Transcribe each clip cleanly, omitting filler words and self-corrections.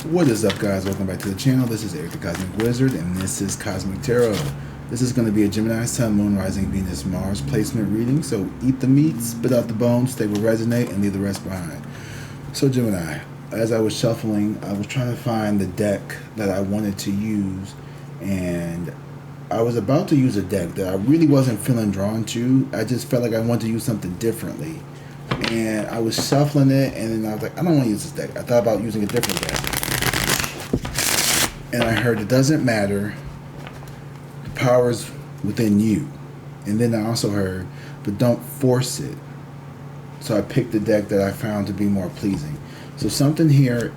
What is up, guys? Welcome back to the channel. This is Eric the Cosmic Wizard, and this is Cosmic Tarot. This is going to be a Gemini, Sun, Moon, Rising, Venus, Mars placement reading. So eat the meat, spit out the bones, stay will resonate, and leave the rest behind. So Gemini, as I was shuffling, I was trying to find the deck that I wanted to use, and I was about to use a deck that I really wasn't feeling drawn to. I just felt like I wanted to use something differently. And I was shuffling it, and then I was like, I don't want to use this deck. I thought about using a different deck. And I heard it doesn't matter, the power's within you. And then I also heard, but don't force it. So I picked the deck that I found to be more pleasing. So something here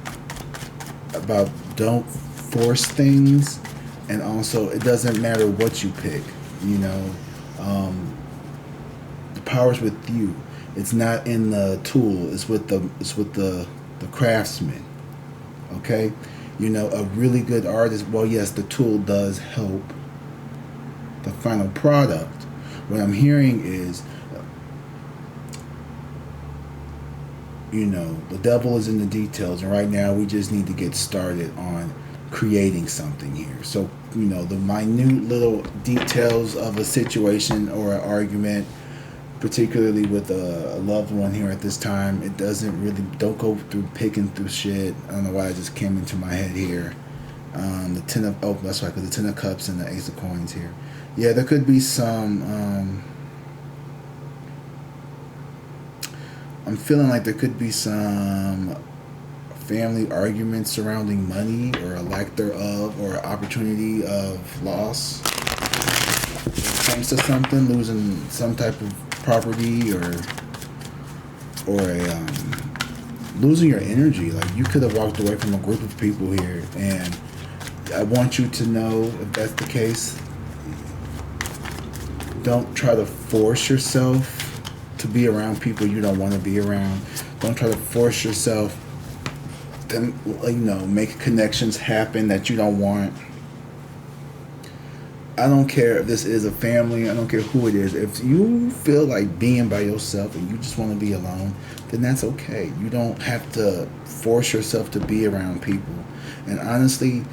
about don't force things, and also it doesn't matter what you pick, you know. The power's with you. It's not in the tool, it's with the craftsman. Okay? You know, a really good artist, well, yes, the tool does help the final product. What I'm hearing is, you know, the devil is in the details, and right now we just need to get started on creating something here. So, you know, the minute little details of a situation or an argument, particularly with a loved one here at this time, it doesn't really, don't go through picking through shit. I don't know why it just came into my head here. The 10 of, oh, that's right, because the 10 of cups and the ace of coins here. Yeah, there could be some, I'm feeling like there could be some family arguments surrounding money or a lack thereof, or opportunity of loss. When it comes to something, losing some type of property or losing your energy. Like, you could have walked away from a group of people here, and I want you to know, if that's the case, don't try to force yourself to be around people you don't want to be around. Don't try to force yourself to, you know, make connections happen that you don't want. I don't care if this is a family, I don't care who it is. If you feel like being by yourself and you just want to be alone, then that's okay. You don't have to force yourself to be around people. And honestly,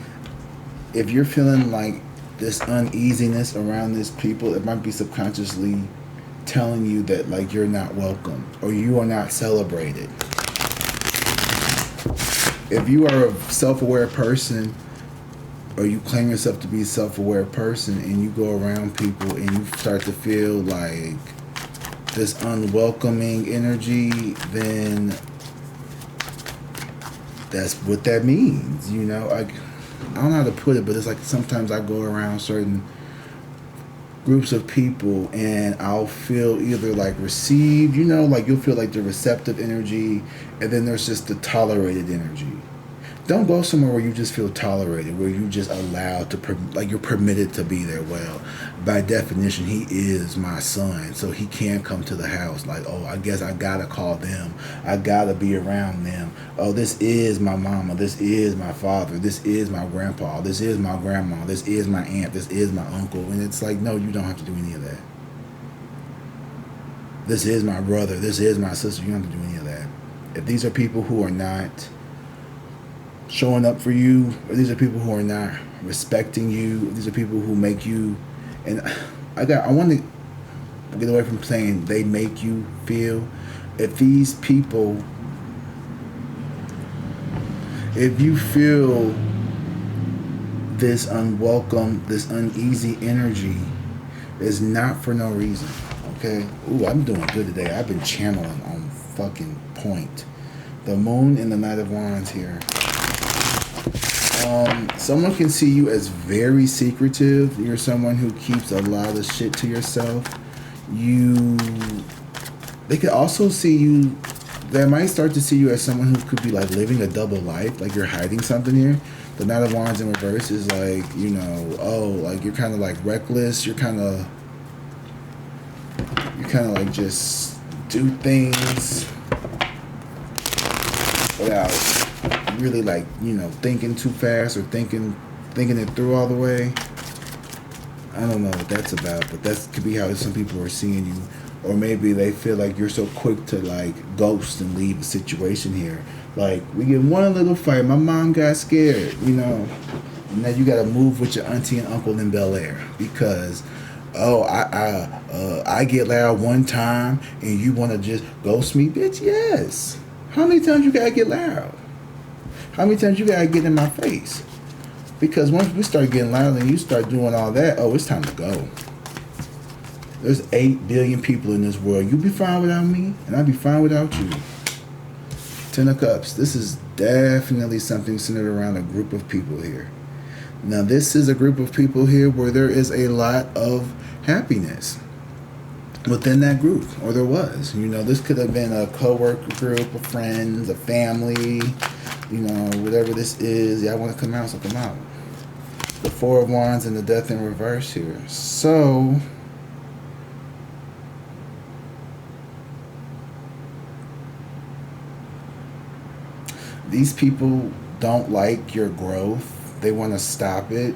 if you're feeling like this uneasiness around these people, it might be subconsciously telling you that, like, you're not welcome or you are not celebrated. If you are a self-aware person, or you claim yourself to be a self-aware person, and you go around people and you start to feel like this unwelcoming energy, then that's what that means. You know, I don't know how to put it, but it's like sometimes I go around certain groups of people and I'll feel either like received, you know, like you'll feel like the receptive energy, and then there's just the tolerated energy. Don't go somewhere where you just feel tolerated, where you just allowed to, like, you're permitted to be there. Well, by definition, he is my son, so he can't come to the house. Like, oh, I guess I gotta call them. I gotta be around them. Oh, this is my mama. This is my father. This is my grandpa. This is my grandma. This is my aunt. This is my uncle. And it's like, no, you don't have to do any of that. This is my brother. This is my sister. You don't have to do any of that. If these are people who are not showing up for you, or these are people who are not respecting you, these are people who make you, and I want to get away from saying they make you feel. If these people, if you feel this unwelcome, this uneasy energy, it's not for no reason. Okay? Ooh, I'm doing good today. I've been channeling on fucking point. The moon and the Knight of Wands here. Someone can see you as very secretive. You're someone who keeps a lot of shit to yourself. They could also see you, they might start to see you as someone who could be like living a double life, like you're hiding something here. The Knight of Wands in reverse is like, you know, oh, like you're kind of like reckless. You're kind of like just do things without really, like, you know, thinking too fast or thinking it through all the way. I don't know what that's about, but that could be how some people are seeing you. Or maybe they feel like you're so quick to like ghost and leave a situation here. Like, we get one little fight. My mom got scared, you know. And now you got to move with your auntie and uncle in Bel Air because, oh, I get loud one time and you want to just ghost me, bitch? Yes. How many times you got to get loud? How many times you got to get in my face? Because once we start getting loud and you start doing all that, oh, it's time to go. There's 8 billion people in this world. You be fine without me, and I'll be fine without you. 10 of Cups. This is definitely something centered around a group of people here. Now, this is a group of people here where there is a lot of happiness within that group, or there was. You know, this could have been a co-worker group, a friends, a family, you know, whatever this is. Y'all want to come out, so come out. The 4 of Wands and the Death in reverse here. So, these people don't like your growth. They want to stop it.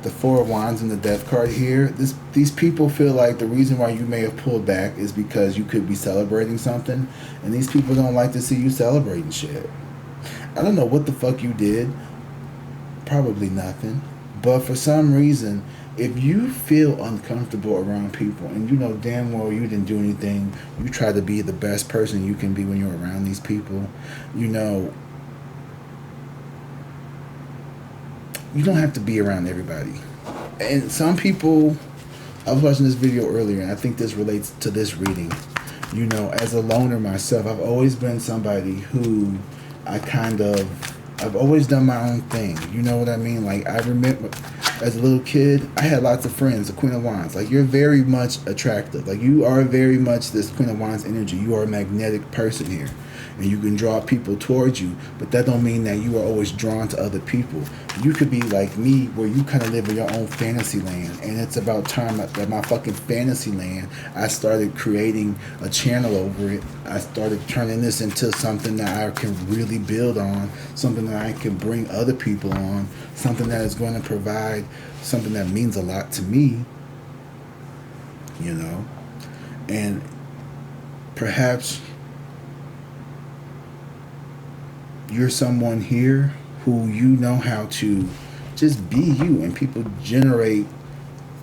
The 4 of Wands and the Death card here. These people feel like the reason why you may have pulled back is because you could be celebrating something. And these people don't like to see you celebrating shit. I don't know what the fuck you did. Probably nothing. But for some reason, if you feel uncomfortable around people and you know damn well you didn't do anything, you try to be the best person you can be when you're around these people, you know, you don't have to be around everybody. And some people, I was watching this video earlier, and I think this relates to this reading. You know, as a loner myself, I've always been somebody who I've always done my own thing. You know what I mean? Like, I remember as a little kid, I had lots of friends, the Queen of Wands. Like, you're very much attractive. Like, you are very much this Queen of Wands energy. You are a magnetic person here. And you can draw people towards you, but that don't mean that you are always drawn to other people. You could be like me, where you kind of live in your own fantasy land, and it's about time that my fucking fantasy land, I started creating a channel over it. I started turning this into something that I can really build on, something that I can bring other people on, something that is going to provide something that means a lot to me, you know. And perhaps you're someone here who you know how to just be you, and people generate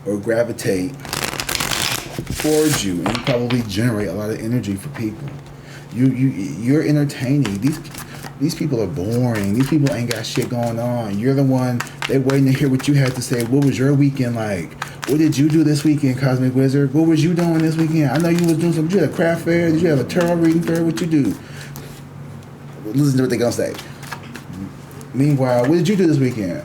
or gravitate towards you, and you probably generate a lot of energy for people. You're entertaining. These people are boring. These people ain't got shit going on. You're the one, they're waiting to hear what you had to say. What was your weekend like? What did you do this weekend, Cosmic Wizard? What was you doing this weekend? I know you was doing something. Did you have a craft fair? Did you have a tarot reading fair? What you do? Listen to what they're gonna say. Meanwhile, what did you do this weekend?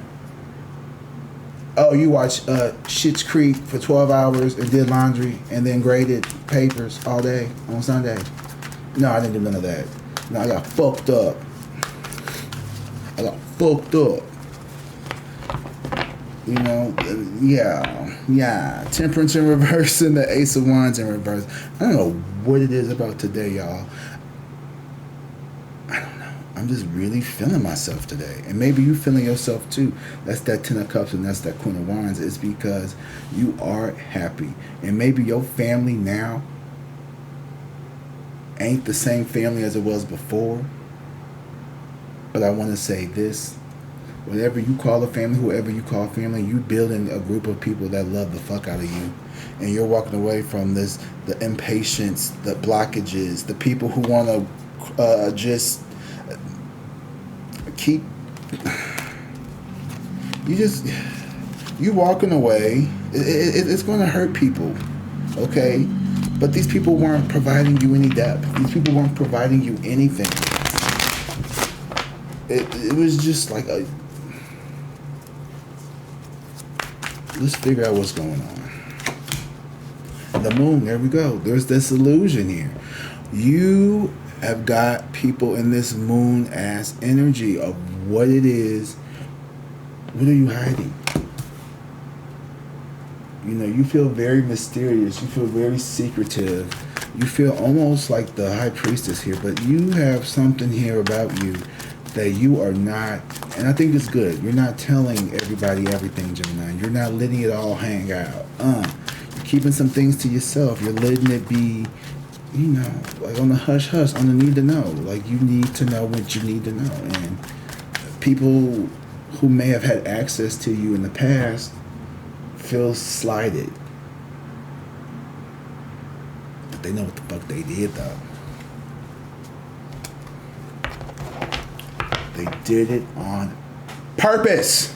Oh, you watched Schitt's Creek for 12 hours and did laundry and then graded papers all day on Sunday. No, I didn't do none of that. No, I got fucked up. You know, yeah. Temperance in reverse and the Ace of Wands in reverse. I don't know what it is about today, y'all. I'm just really feeling myself today. And maybe you feeling yourself too. That's that 10 of Cups and that's that Queen of Wands. It's because you are happy. And maybe your family now ain't the same family as it was before. But I want to say this. Whatever you call a family, whoever you call family, you building a group of people that love the fuck out of you. And you're walking away from this, the impatience, the blockages, the people who want to just keep, you walking away. It's going to hurt people, okay? But these people weren't providing you any depth. These people weren't providing you anything. It was just like a, let's figure out what's going on. The moon, there we go. There's this illusion here. You have got people in this moon ass energy of what it is. What are you hiding? You know, you feel very mysterious. You feel very secretive. You feel almost like the high priestess here, but you have something here about you that you are not, and I think it's good. You're not telling everybody everything, Gemini. You're not letting it all hang out. You're keeping some things to yourself. You're letting it be you know, like on the hush hush, on the need to know. Like you need to know what you need to know. And people who may have had access to you in the past feel slighted. But they know what the fuck they did though. They did it on purpose.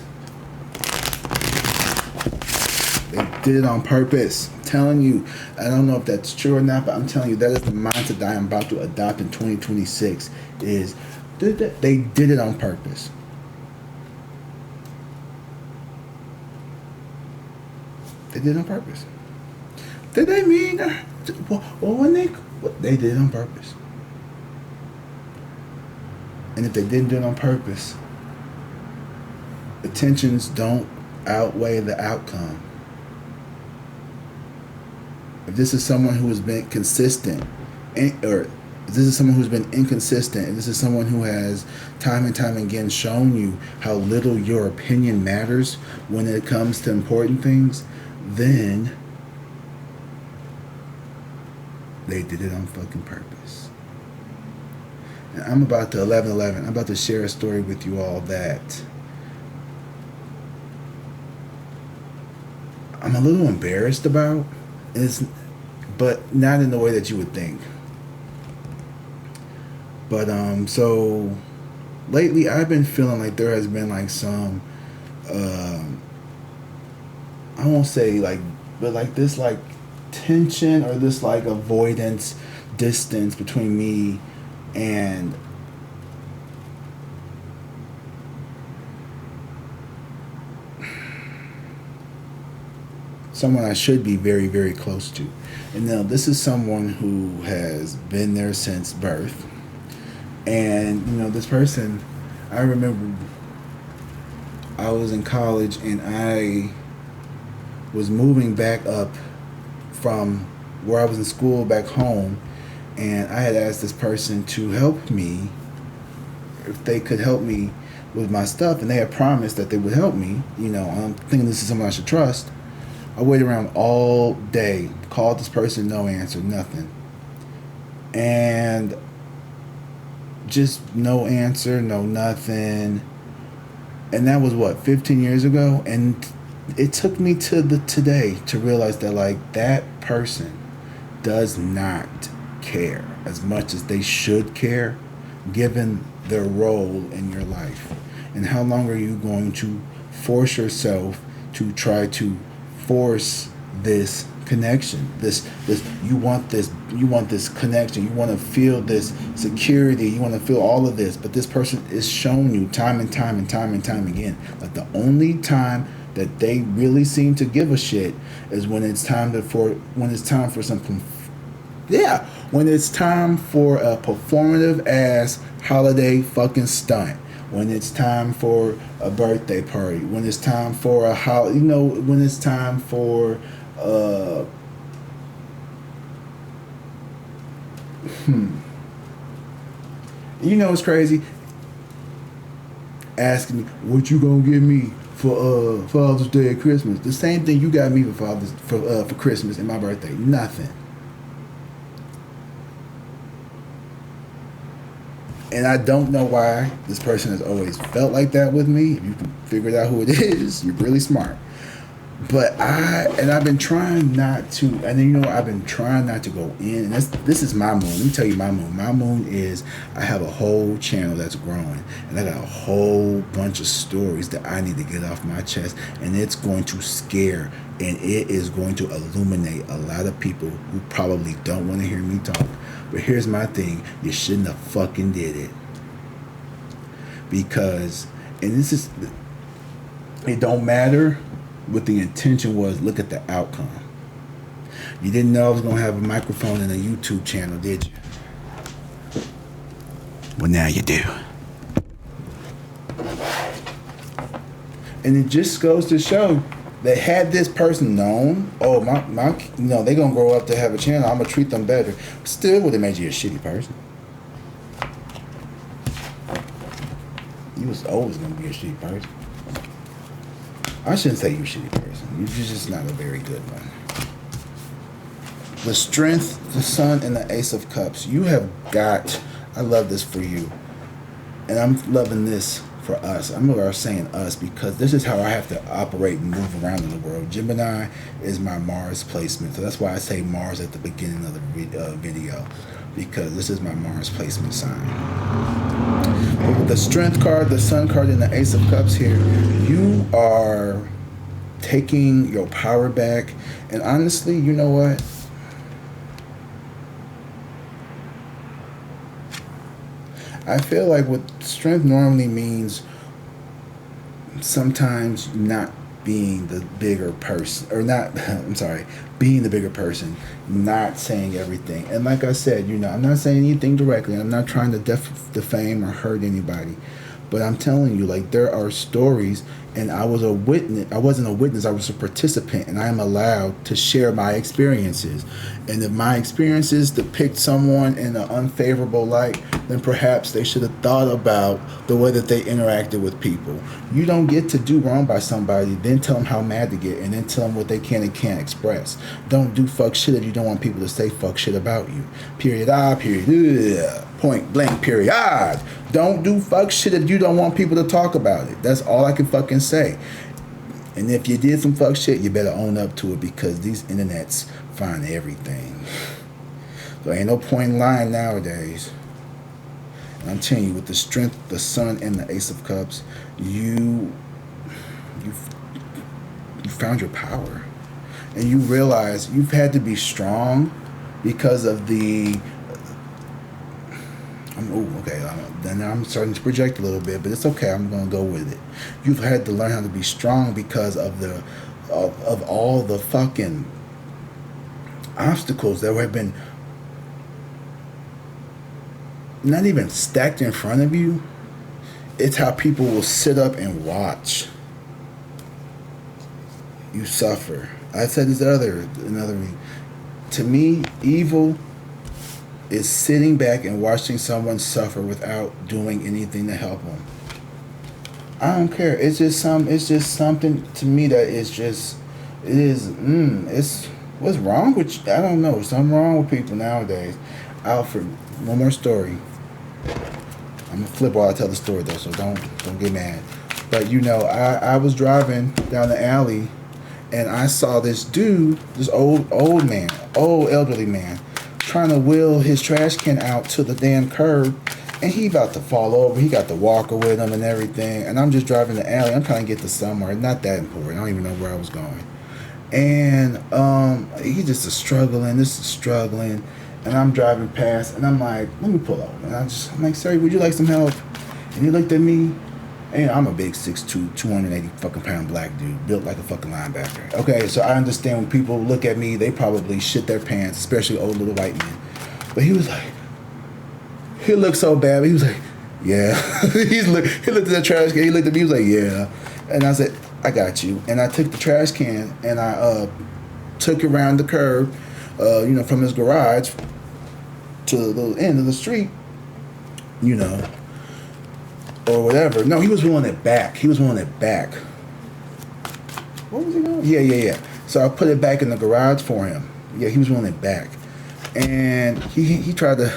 They did it on purpose. I'm telling you, I don't know if that's true or not, but I'm telling you, that is the mindset that I'm about to adopt in 2026. Is they did it on purpose. They did it on purpose. Did they mean? Well, when they did it on purpose. And if they didn't do it on purpose, intentions don't outweigh the outcome. If this is someone who has been consistent, or if this is someone who's been inconsistent, and this is someone who has time and time again shown you how little your opinion matters when it comes to important things, then they did it on fucking purpose. And I'm about to 11/11. I'm about to share a story with you all that I'm a little embarrassed about. But not in the way that you would think. But so lately I've been feeling like there has been like some I won't say like, but like this like tension or this like avoidance distance between me and someone I should be very, very close to. And now this is someone who has been there since birth. And, you know, this person, I remember I was in college and I was moving back up from where I was in school back home. And I had asked this person to help me, if they could help me with my stuff. And they had promised that they would help me. You know, I'm thinking this is someone I should trust. I waited around all day, called this person, no answer, nothing. And just no answer, no nothing. And that was what, 15 years ago? And it took me to today to realize that like that person does not care as much as they should care given their role in your life. And how long are you going to force yourself to try to force this connection? This you want this connection, you want to feel this security, you want to feel all of this, but this person is showing you time and time again like the only time that they really seem to give a shit is when it's time for something. Yeah, when it's time for a performative ass holiday fucking stunt. When it's time for a birthday party, when it's time for a when it's time for you know, it's crazy. Asking me, what you gonna give me for Father's Day and Christmas? The same thing you got me for Christmas and my birthday. Nothing. And I don't know why this person has always felt like that with me. If you can figure out who it is, you're really smart. But I've been trying not to, and you know, I've been trying not to go in. And this is my moon. Let me tell you my moon. My moon is, I have a whole channel that's growing. And I got a whole bunch of stories that I need to get off my chest. And it's going to scare, and it is going to illuminate a lot of people who probably don't want to hear me talk. But here's my thing. You shouldn't have fucking did it. Because, and this is, it don't matter what the intention was. Look at the outcome. You didn't know I was going to have a microphone and a YouTube channel, did you? Well, now you do. And it just goes to show that had this person known, oh, my you know, they're going to grow up to have a channel, I'm going to treat them better. Still would have made you a shitty person. You was always going to be a shitty person. I shouldn't say you're a shitty person. You're just not a very good one. The Strength, the Sun, and the Ace of Cups. You have got, I love this for you. And I'm loving this for us. I'm saying us because this is how I have to operate and move around in the world. Gemini is my Mars placement. So that's why I say Mars at the beginning of the video. Because this is my Mars placement sign. But with the Strength card, the Sun card, and the Ace of Cups here, you are taking your power back. And honestly, you know what? I feel like what strength normally means sometimes not being the bigger person, or not, I'm sorry, being the bigger person, not saying everything. And like I said, you know, I'm not saying anything directly. I'm not trying to defame or hurt anybody. But I'm telling you, like, there are stories, and I was a witness. I wasn't a witness. I was a participant, and I am allowed to share my experiences. And if my experiences depict someone in an unfavorable light, then perhaps they should have thought about the way that they interacted with people. You don't get to do wrong by somebody, then tell them how mad to get, and then tell them what they can and can't express. Don't do fuck shit if you don't want people to say fuck shit about you. Period. Period. Ugh. Point blank, period. Don't do fuck shit if you don't want people to talk about it. That's all I can fucking say. And if you did some fuck shit, you better own up to it, because these internets find everything. So ain't no point in lying nowadays. And I'm telling you, with the Strength, the Sun, and the Ace of Cups, you found your power. And you realize you've had to be strong because of the... then I'm starting to project a little bit, but it's okay. I'm going to go with it. You've had to learn how to be strong because of of all the fucking obstacles that have been not even stacked in front of you. It's how people will sit up and watch you suffer. I said this another week. To me, evil is sitting back and watching someone suffer without doing anything to help them. I don't care. It's just something to me that it's what's wrong with you? I don't know. Something wrong with people nowadays. Alfred, one more story. I'm gonna flip while I tell the story though, so don't get mad. But you know, I was driving down the alley and I saw this dude, this old elderly man, trying to wheel his trash can out to the damn curb, and he about to fall over. He got the walker with him and everything, and I'm just driving the alley. I'm trying to get to somewhere. Not that important. I don't even know where I was going. And he just is struggling. This is struggling, and I'm driving past, and I'm like, let me pull over. And I'm like, sir, would you like some help? And he looked at me. And I'm a big 6'2", 280 fucking pound black dude, built like a fucking linebacker. Okay, so I understand when people look at me, they probably shit their pants, especially old little white men. But he was like, he looked so bad, but he was like, yeah. He looked at the trash can, he looked at me, he was like, yeah. And I said, I got you. And I took the trash can and I took it around the curb, from his garage to the end of the street, or whatever. No, he was wheeling it back. What was he doing? Yeah. So I put it back in the garage for him. Yeah, he was wheeling it back. And he tried to,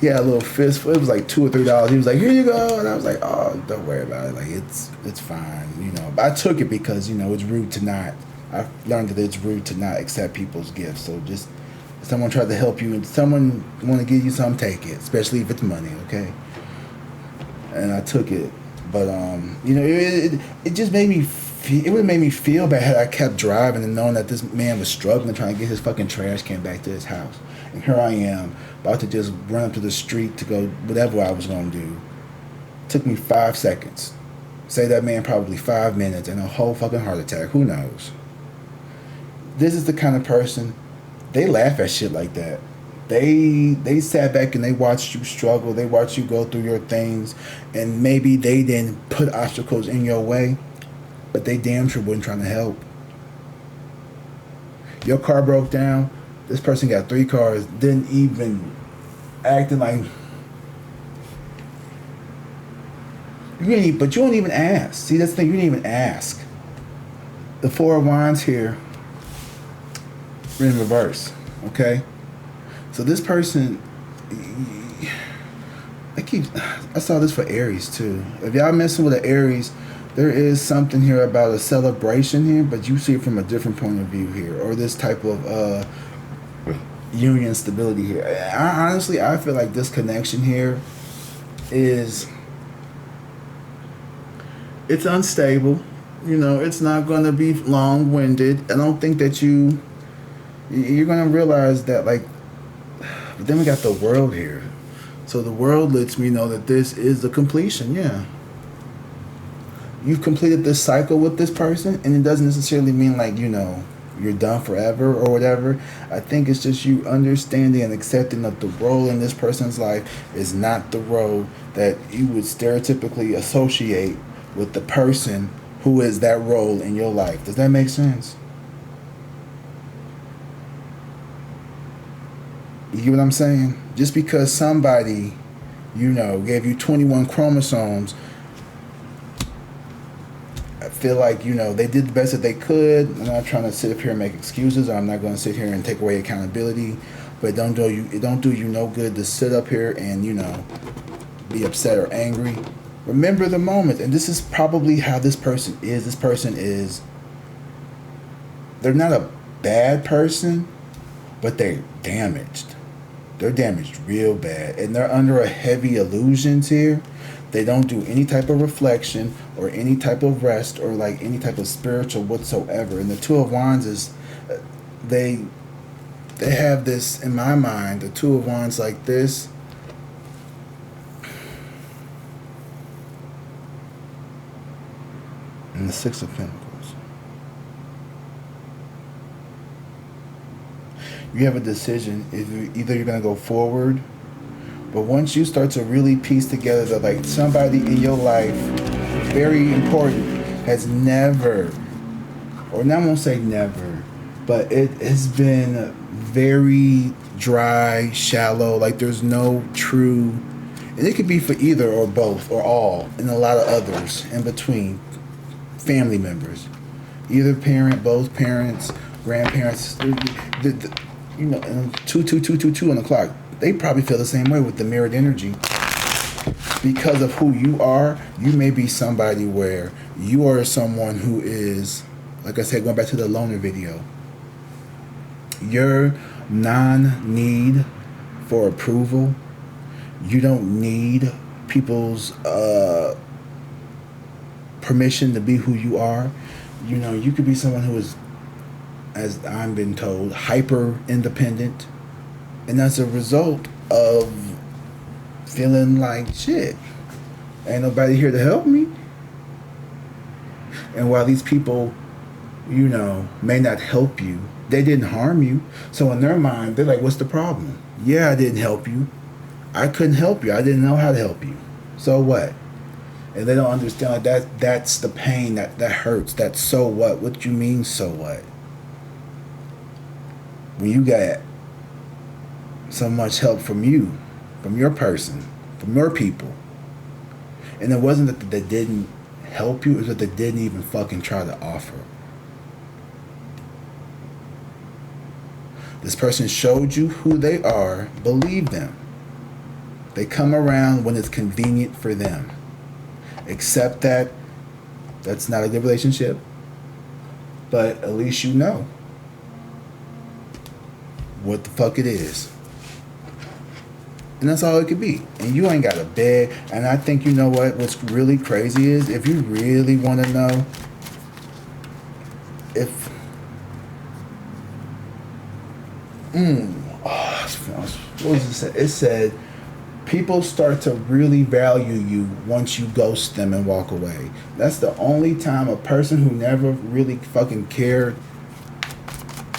he had a little fist. It was like $2 or $3. He was like, here you go. And I was like, oh, don't worry about it. Like, it's fine, But I took it because, it's rude to not, I learned that it's rude to not accept people's gifts. So just, if someone tried to help you and someone want to give you something, take it. Especially if it's money, okay? And I took it, but it just made me it would have made me feel bad had I kept driving and knowing that this man was struggling trying to get his fucking trash can back to his house. And here I am about to just run up to the street to go whatever I was gonna do. Took me 5 seconds. Say that man probably 5 minutes and a whole fucking heart attack. Who knows? This is the kind of person, they laugh at shit like that. They sat back and they watched you struggle. They watched you go through your things, and maybe they didn't put obstacles in your way, but they damn sure wasn't trying to help. Your car broke down. This person got 3 cars. Didn't even acting like but you don't even ask. See, that's the thing. You didn't even ask. The 4 of Wands here. in reverse. Okay? So this person, I saw this for Aries too. If y'all messing with an Aries, there is something here about a celebration here, but you see it from a different point of view here, or this type of union stability here. Honestly, I feel like this connection here is, it's unstable. You know, it's not going to be long-winded. I don't think that you're going to realize that, like, but then we got the world here. So the world lets me know that this is the completion, yeah. You've completed this cycle with this person, and it doesn't necessarily mean, like, you know, you're done forever or whatever. I think it's just you understanding and accepting that the role in this person's life is not the role that you would stereotypically associate with the person who is that role in your life. Does that make sense? You get what I'm saying? Just because somebody, you know, gave you 21 chromosomes, I feel like, you know, they did the best that they could. I'm not trying to sit up here and make excuses, or I'm not going to sit here and take away accountability, but it don't do you no good to sit up here and, you know, be upset or angry. Remember the moment, and this is probably how this person is. This person is, they're not a bad person, but they're damaged. They're damaged real bad, and they're under a heavy illusions here. They don't do any type of reflection or any type of rest or like any type of spiritual whatsoever. And the Two of Wands is, they have this, in my mind, the Two of Wands like this. And the Six of Pentacles. You have a decision. If either you're going to go forward, but once you start to really piece together that, like, somebody in your life, very important, has never, or now I won't say never, but it has been very dry, shallow, like there's no true, and it could be for either or both or all, and a lot of others in between, family members, either parent, both parents, grandparents, you know, 2 on the clock. They probably feel the same way with the mirrored energy. Because of who you are, you may be somebody where you are someone who is, like I said, going back to the loner video, your non-need for approval, you don't need people's permission to be who you are. You know, you could be someone who is, as I've been told, hyper independent, and as a result of feeling like shit, ain't nobody here to help me. And while these people, you know, may not help you, they didn't harm you. So in their mind, they're like, what's the problem? Yeah, I didn't help you. I couldn't help you. I didn't know how to help you. So what? And they don't understand, like, that's the pain that hurts. That's so what? What you mean so what? When you got so much help from you, from your person, from your people. And it wasn't that they didn't help you, it was that they didn't even fucking try to offer. This person showed you who they are, believe them. They come around when it's convenient for them. Accept that. That's not a good relationship. But at least you know what the fuck it is. And that's all it could be. And you ain't got to beg. And I think, you know what's really crazy is, if you really want to know if what was it said? It said people start to really value you once you ghost them and walk away. That's the only time a person who never really fucking cared,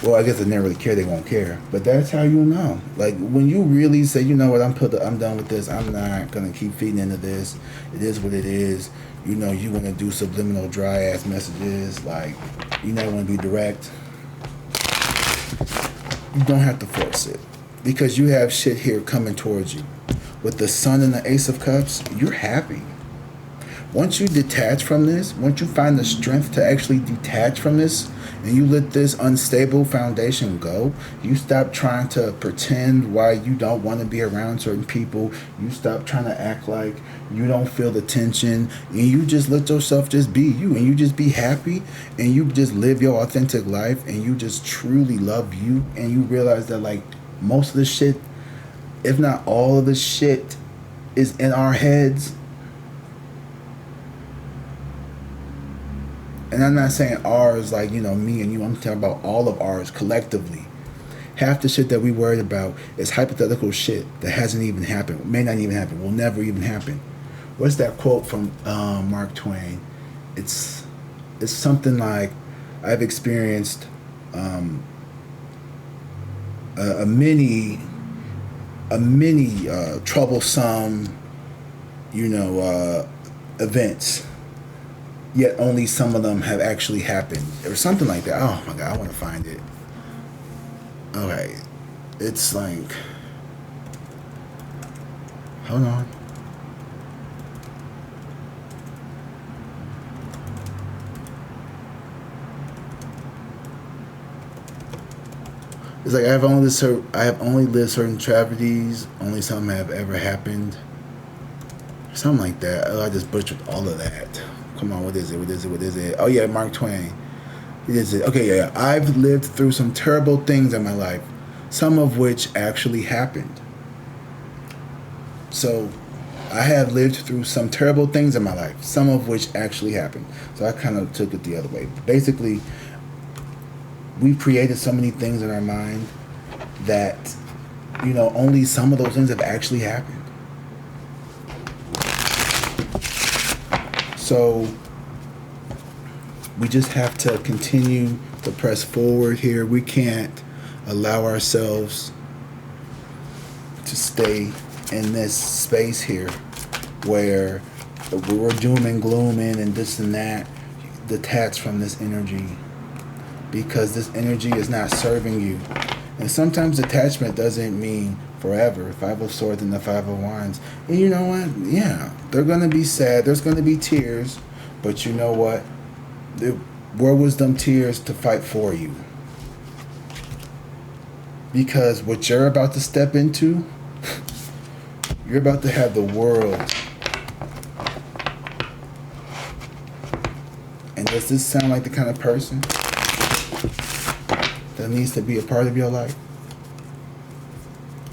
well, I guess they never really care, they won't care. But that's how you know. Like, when you really say, you know what, I'm done with this. I'm not going to keep feeding into this. It is what it is. You know, you want to do subliminal, dry-ass messages. Like, you never want to be direct. You don't have to force it. Because you have shit here coming towards you. With the Sun and the Ace of Cups, you're happy. once you detach from this, once you find the strength to actually detach from this, and you let this unstable foundation go, you stop trying to pretend why you don't want to be around certain people. You stop trying to act like you don't feel the tension, and you just let yourself just be you, and you just be happy, and you just live your authentic life, and you just truly love you, and you realize that like most of the shit, if not all of the shit, is in our heads. And I'm not saying ours like, you know, me and you. I'm talking about all of ours collectively. Half the shit that we worried about is hypothetical shit that hasn't even happened, may not even happen, will never even happen. What's that quote from Mark Twain? It's something like, I've experienced a many troublesome, you know, events, yet only some of them have actually happened, or something like that. Oh my god, I want to find it. Okay, it's like, hold on. It's like, I have only lived certain tragedies, only some have ever happened. Something like that. Oh, I just butchered all of that. Come on, what is it? Oh yeah, Mark Twain. Is it? Okay, yeah. I've lived through some terrible things in my life, some of which actually happened. So, I have lived through some terrible things in my life, some of which actually happened. So I kind of took it the other way. Basically, we've created so many things in our mind that, you know, only some of those things have actually happened. So we just have to continue to press forward here. We can't allow ourselves to stay in this space here where we're doom and glooming and this and that, detached from this energy, because this energy is not serving you. And sometimes detachment doesn't mean forever. Five of Swords and the Five of Wands. And you know what? Yeah, they're going to be sad. There's going to be tears. But you know what? Where was them tears to fight for you? Because what you're about to step into, you're about to have the world. And does this sound like the kind of person that needs to be a part of your life?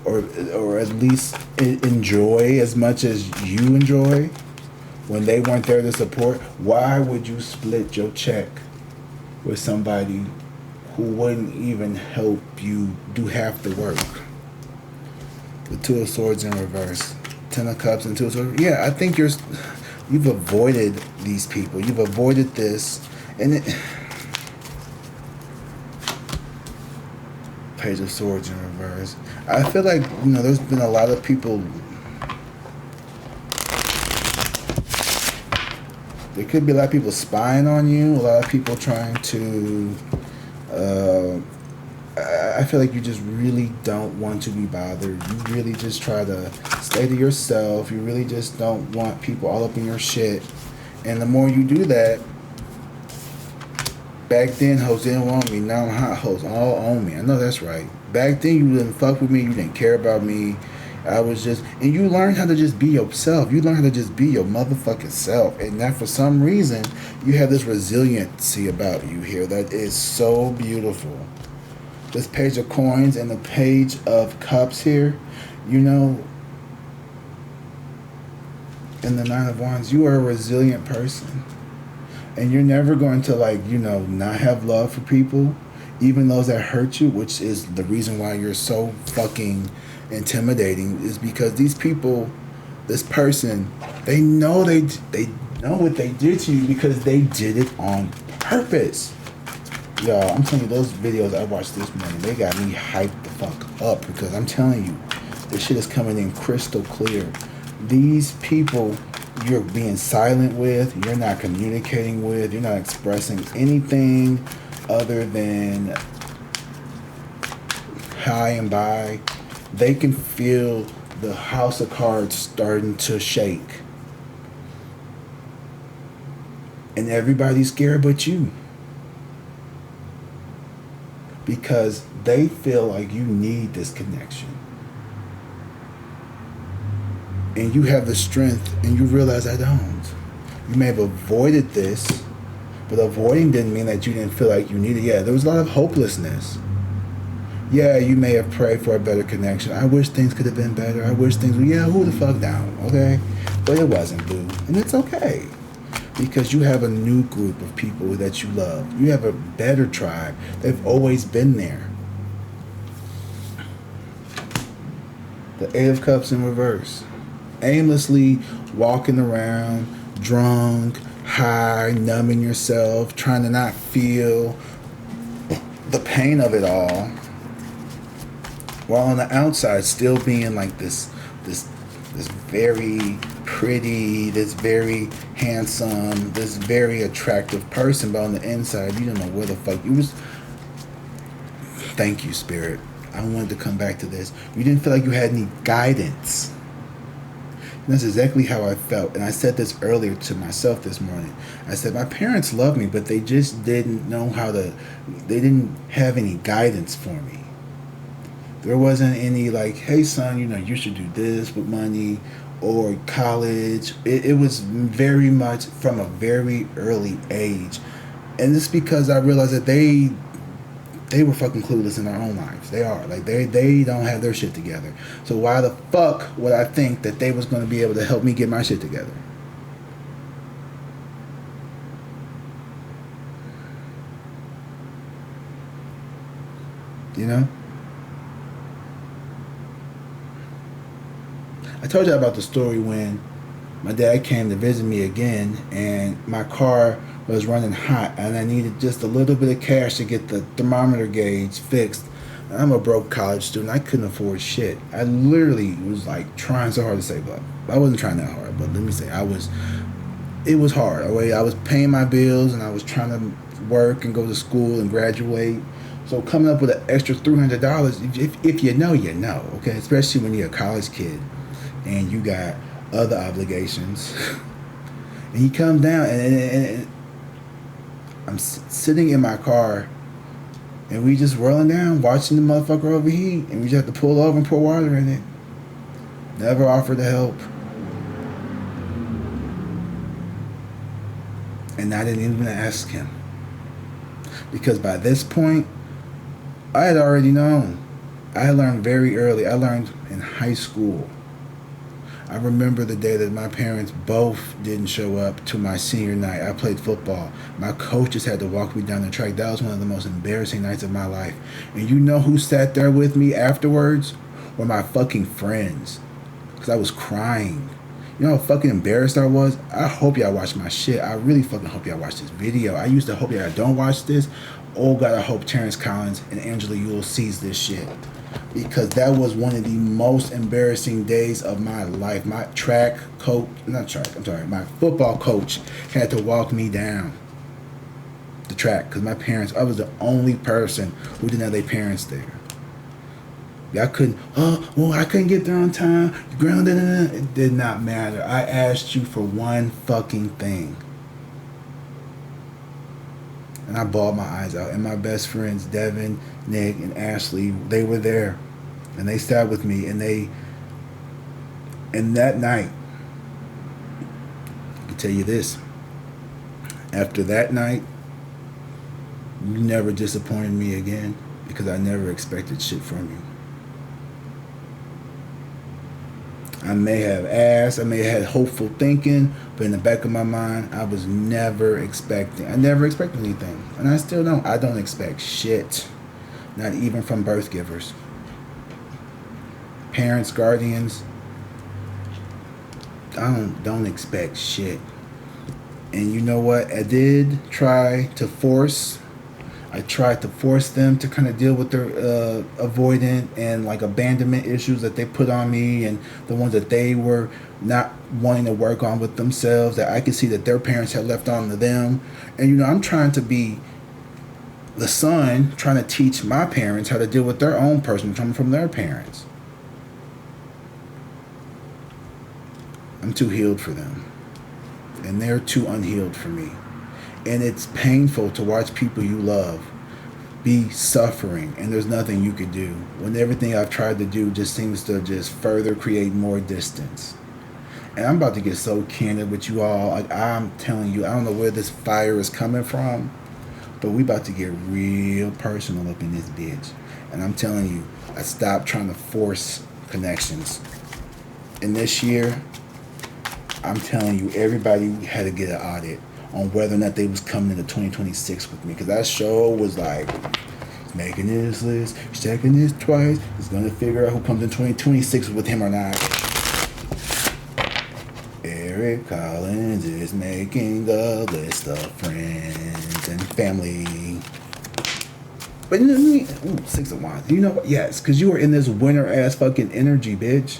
Or at least enjoy as much as you enjoy when they weren't there to support? Why would you split your check with somebody who wouldn't even help you do half the work? The Two of Swords in reverse. Ten of Cups and Two of Swords. Yeah, I think you've avoided these people. You've avoided this. And Page of Swords in reverse. I feel like, you know, there's been a lot of people. There could be a lot of people spying on you. A lot of people trying to. I feel like you just really don't want to be bothered. You really just try to stay to yourself. You really just don't want people all up in your shit. And the more you do that, back then, hoes didn't want me. Now I'm hot hoes all on me. I know that's right. Back then, you didn't fuck with me. You didn't care about me. I was just... And you learned how to just be yourself. You learned how to just be your motherfucking self. And now, for some reason, you have this resiliency about you here that is so beautiful. This Page of Coins and the Page of Cups here, you know... And the Nine of Wands, you are a resilient person. And you're never going to, like, you know, not have love for people, even those that hurt you, which is the reason why you're so fucking intimidating, is because these people, this person, they know they know what they did to you because they did it on purpose. Y'all, I'm telling you, those videos I watched this morning, they got me hyped the fuck up, because I'm telling you, this shit is coming in crystal clear. These people you're being silent with, you're not communicating with, you're not expressing anything other than hi and bye. They can feel the house of cards starting to shake. And everybody's scared but you. Because they feel like you need this connection. And you have the strength and you realize I don't. You may have avoided this, but avoiding didn't mean that you didn't feel like you needed it. Yeah, there was a lot of hopelessness. Yeah, you may have prayed for a better connection. I wish things could have been better. I wish things were, yeah, who the fuck down, okay? But it wasn't, boo. And it's okay. Because you have a new group of people that you love. You have a better tribe. They've always been there. The Eight of Cups in reverse. Aimlessly walking around, drunk, high, numbing yourself, trying to not feel the pain of it all. While on the outside still being like this very pretty, this very handsome, this very attractive person, but on the inside you don't know where the fuck you was. Thank you, Spirit. I wanted to come back to this. You didn't feel like you had any guidance. And that's exactly how I felt. And I said this earlier to myself this morning. I said my parents love me, but they just didn't know how to, they didn't have any guidance for me. There wasn't any like, hey son, you know, you should do this with money or college. It was very much from a very early age. And it's because I realized that they were fucking clueless in their own lives. They are. Like they don't have their shit together. So why the fuck would I think that they was going to be able to help me get my shit together? You know? I told you about the story when my dad came to visit me again and my car was running hot and I needed just a little bit of cash to get the thermometer gauge fixed. And I'm a broke college student. I couldn't afford shit. I literally was like trying so hard to save up. I wasn't trying that hard, but let me say it was hard. I was paying my bills and I was trying to work and go to school and graduate. So coming up with an extra $300, if you know, you know, okay? Especially when you're a college kid and you got other obligations. And he comes down and I'm sitting in my car and we just rolling down, watching the motherfucker overheat, and we just have to pull over and pour water in it. Never offered to help. And I didn't even ask him. Because by this point, I had already known. I had learned very early. I learned in high school. I remember the day that my parents both didn't show up to my senior night. I played football. My coaches had to walk me down the track. That was one of the most embarrassing nights of my life. And you know who sat there with me afterwards? Were my fucking friends. Because I was crying. You know how fucking embarrassed I was? I hope y'all watch my shit. I really fucking hope y'all watch this video. I used to hope y'all don't watch this. Oh God, I hope Terrence Collins and Angela Yule sees this shit. Because that was one of the most embarrassing days of my life. My my football coach had to walk me down the track because my parents, I was the only person who didn't have their parents there. I couldn't, I couldn't get there on time. Grounded. It did not matter. I asked you for one fucking thing. And I bawled my eyes out. And my best friends, Devin, Nick, and Ashley, they were there. And they sat with me. And that night, I can tell you this. After that night, you never disappointed me again because I never expected shit from you. I may have asked, I may have had hopeful thinking, but in the back of my mind, I never expected anything. And I still don't. I don't expect shit. Not even from birth givers. Parents, guardians, I don't expect shit. And you know what? I tried to force them to kind of deal with their avoidant and like abandonment issues that they put on me and the ones that they were not wanting to work on with themselves that I could see that their parents had left on to them. And you know, I'm trying to be the son, trying to teach my parents how to deal with their own personal trauma from their parents. I'm too healed for them. And they're too unhealed for me. And it's painful to watch people you love be suffering, and there's nothing you could do when everything I've tried to do just seems to just further create more distance. And I'm about to get so candid with you all. Like, I'm telling you, I don't know where this fire is coming from, but we about to get real personal up in this bitch. And I'm telling you, I stopped trying to force connections. And this year, I'm telling you, everybody had to get an audit on whether or not they was coming into 2026 with me. Because that show was like, he's making this list, he's checking this twice, he's going to figure out who comes in 2026 with him or not. Eric Collins is making a list of friends and family. But ooh, 6 of Wands. You know what? Yes, because you were in this winter ass fucking energy, bitch.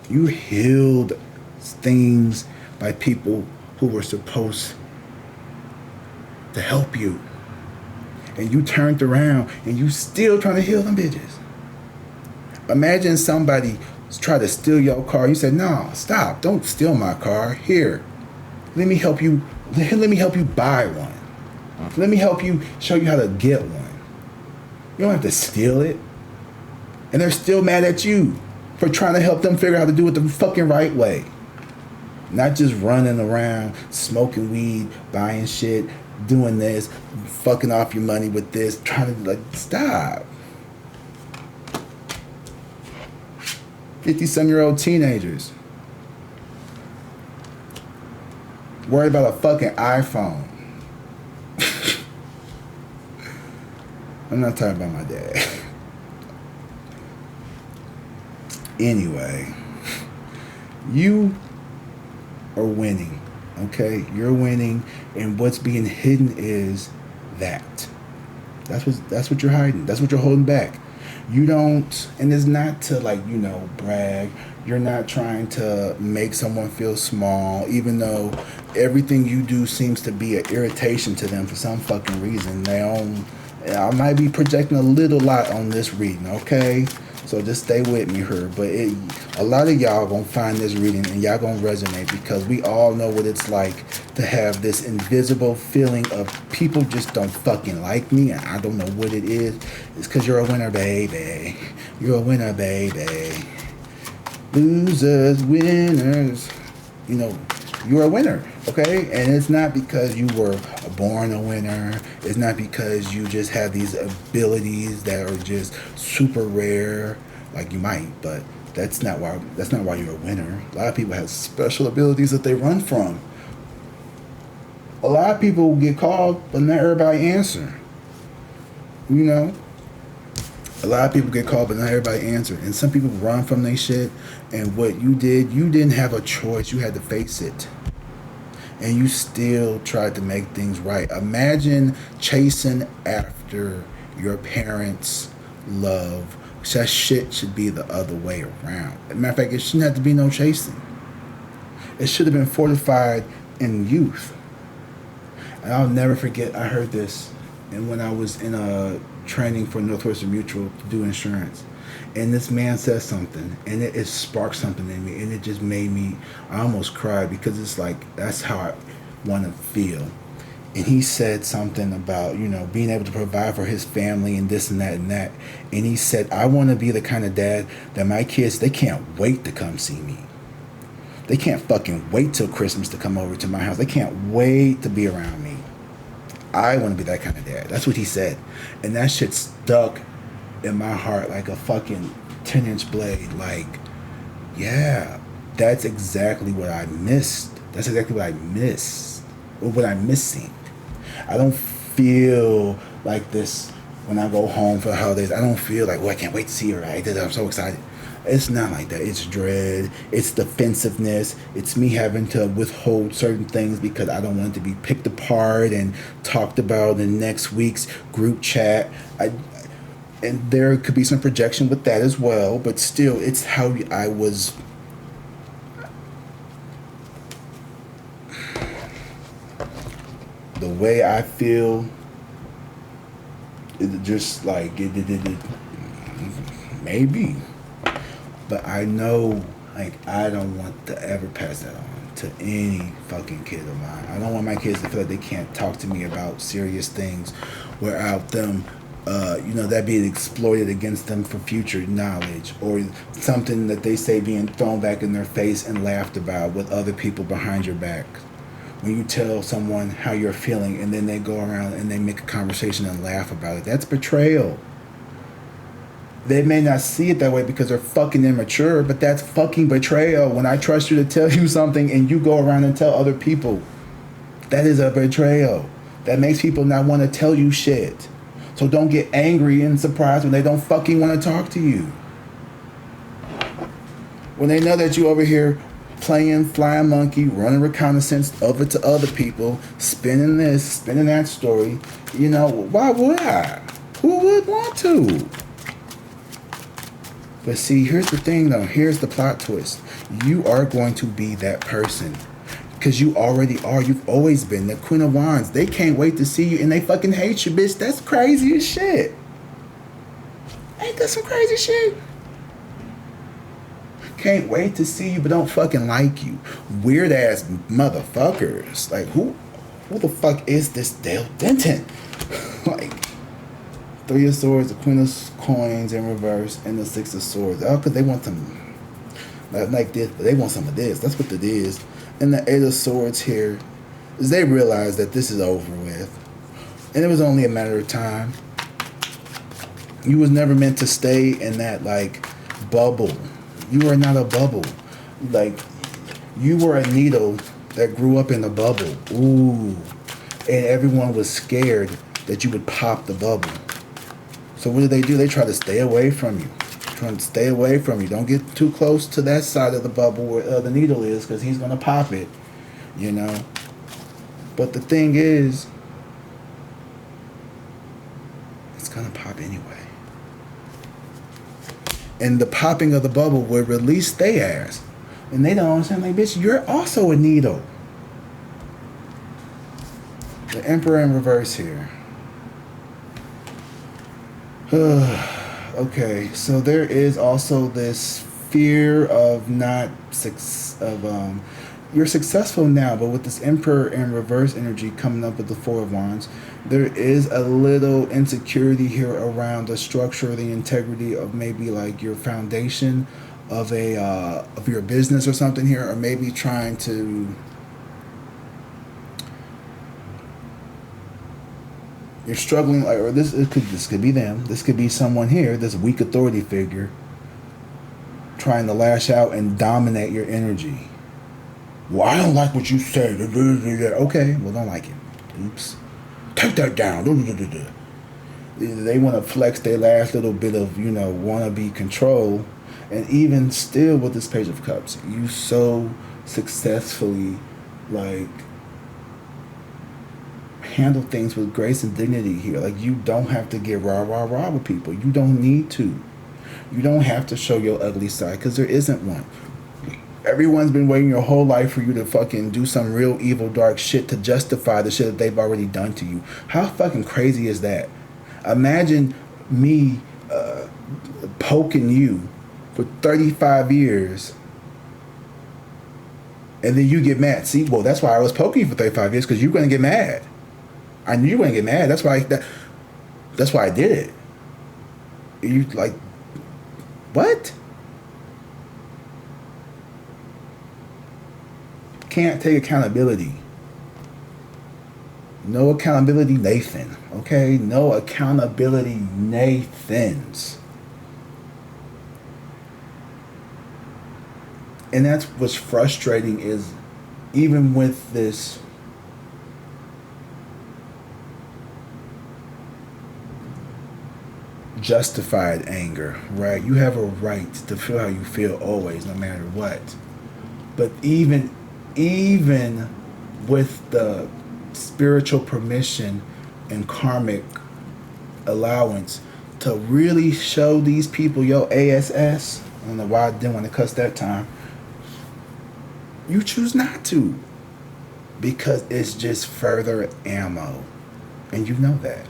You healed things by people who were supposed to help you. And you turned around and you still trying to heal them bitches. Imagine somebody try to steal your car. You said, no, stop. Don't steal my car. Here. Let me help you. Let me help you buy one. Let me help you show you how to get one. You don't have to steal it. And they're still mad at you for trying to help them figure out how to do it the fucking right way. Not just running around, smoking weed, buying shit, doing this, fucking off your money with this, trying to, like, stop. 50-some-year-old teenagers worried about a fucking iPhone. I'm not talking about my dad. Anyway, you are winning, okay? You're winning, and what's being hidden is that. That's what you're hiding. That's what you're holding back. You don't, and it's not to, like, you know, brag. You're not trying to make someone feel small, even though everything you do seems to be an irritation to them for some fucking reason. I might be projecting a little lot on this reading, okay? So just stay with me here. But a lot of y'all gonna find this reading and y'all gonna resonate, because we all know what it's like to have this invisible feeling of people just don't fucking like me, and I don't know what it is. It's because you're a winner, baby. You're a winner, baby. Losers, winners. You know, you're a winner, okay? And it's not because you were born a winner. It's not because you just have these abilities that are just super rare, like you might, but that's not why you're a winner. A lot of people have special abilities that they run from. A lot of people get called, but not everybody answer. You know? A lot of people get called, but not everybody answer. And some people run from their shit. And what you did, you didn't have a choice. You had to face it. And you still tried to make things right. Imagine chasing after your parents' love. That shit should be the other way around. As a matter of fact, it shouldn't have to be no chasing. It should have been fortified in youth. And I'll never forget, I heard this, and when I was in a training for Northwestern Mutual to do insurance, and this man said something, and it sparked something in me, and it just made me, I almost cried, because it's like, that's how I want to feel. And he said something about, you know, being able to provide for his family and this and that and that. And he said, I want to be the kind of dad that my kids, they can't wait to come see me. They can't fucking wait till Christmas to come over to my house. They can't wait to be around me. I want to be that kind of dad. That's what he said. And that shit stuck in my heart like a fucking 10-inch blade. Like, yeah, that's exactly what I missed. That's exactly what I missed. Or what I'm missing. I don't feel like this when I go home for the holidays. I don't feel like, I can't wait to see her. I'm so excited. It's not like that. It's dread. It's defensiveness. It's me having to withhold certain things because I don't want it to be picked apart and talked about in next week's group chat. And there could be some projection with that as well, but still, it's how I was. The way I feel, it just like it maybe. But I know, like, I don't want to ever pass that on. to any fucking kid of mine. I don't want my kids to feel like they can't talk to me about serious things without them, that being exploited against them for future knowledge, or something that they say being thrown back in their face and laughed about with other people behind your back. When you tell someone how you're feeling and then they go around and they make a conversation and laugh about it, that's betrayal. They may not see it that way because they're fucking immature, but that's fucking betrayal. When I trust you to tell you something and you go around and tell other people, that is a betrayal. That makes people not want to tell you shit. So don't get angry and surprised when they don't fucking want to talk to you. When they know that you over here playing flying monkey, running reconnaissance over to other people, spinning this, spinning that story, why would I? Who would want to? But see, here's the thing though, here's the plot twist. You are going to be that person. Because you already are. You've always been the Queen of Wands. They can't wait to see you and they fucking hate you, bitch. That's crazy as shit. Ain't that some crazy shit? Can't wait to see you, but don't fucking like you. Weird ass motherfuckers. Like, who the fuck is this Dale Denton? Like, Three of Swords, the Queen of Coins in reverse, and the Six of Swords. Oh, because they want some, like this, but they want some of this. That's what it is. And the Eight of Swords here is they realize that this is over with. And it was only a matter of time. You was never meant to stay in that, like, bubble. You are not a bubble. Like, you were a needle that grew up in a bubble. Ooh. And everyone was scared that you would pop the bubble. So what do? They try to stay away from you. Trying to stay away from you. Don't get too close to that side of the bubble where the needle is, because he's going to pop it. But the thing is, it's going to pop anyway. And the popping of the bubble would release their ass. And they don't understand, like, bitch, you're also a needle. The Emperor in reverse here. Okay, so there is also this fear of you're successful now, but with this Emperor in reverse energy coming up with the Four of Wands, there is a little insecurity here around the structure, the integrity of maybe like your foundation of your business or something here, or maybe trying to. You're struggling, or this could be them. This could be someone here, this weak authority figure, trying to lash out and dominate your energy. Well, I don't like what you said. Okay, well, don't like it. Oops. Take that down. They want to flex their last little bit of, wannabe control. And even still with this Page of Cups, you so successfully, like, handle things with grace and dignity here. Like, you don't have to get rah with people. You don't need to. You don't have to show your ugly side, because there isn't one. Everyone's been waiting your whole life for you to fucking do some real evil, dark shit to justify the shit that they've already done to you. How fucking crazy is that? Imagine me poking you for 35 years and then you get mad. See, well, that's why I was poking you for 35 years, because you're going to get mad. I knew you were going to get mad. That's why I did it. You like, what? Can't take accountability. No accountability, Nathan. Okay? No accountability, Nathans. And that's what's frustrating, is even with this justified anger, right? You have a right to feel how you feel always, no matter what. But even with the spiritual permission and karmic allowance to really show these people your ASS, I don't know why I didn't want to cuss that time, you choose not to, because it's just further ammo, and you know that.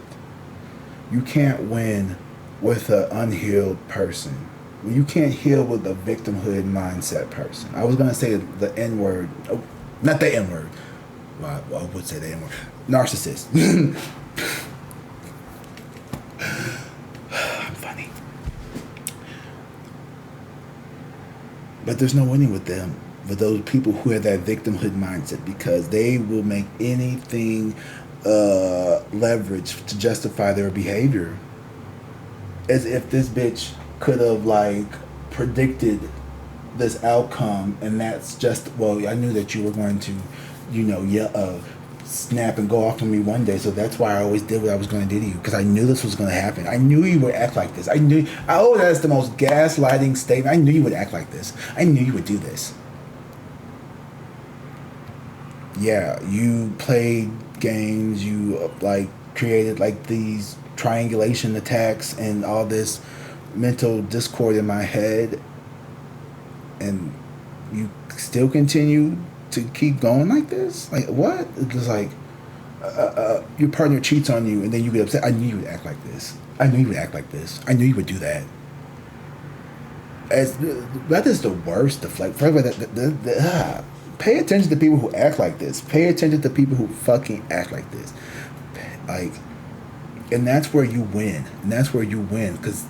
You can't win with an unhealed person. You can't heal with a victimhood mindset person. I was gonna say the N word, oh, not the N word. Well, I would say the N word. Narcissist. I'm funny, but there's no winning with them. With those people who have that victimhood mindset, because they will make anything leverage to justify their behavior, as if this bitch could have like predicted this outcome, and that's just, well, I knew that you were going to, snap and go off on me one day, so that's why I always did what I was going to do to you, because I knew this was going to happen. I knew you would act like this. That's the most gaslighting statement. I knew you would act like this. I knew you would do this. Yeah, you played games, you like created like these triangulation attacks and all this mental discord in my head, and you still continue to keep going like this? Like, what? It's like your partner cheats on you and then you get upset. I knew you would act like this. I knew you would act like this. I knew you would do that. That is the worst deflect. Pay attention to people who act like this. Pay attention to people who fucking act like this. Like, and that's where you win. And that's where you win. Because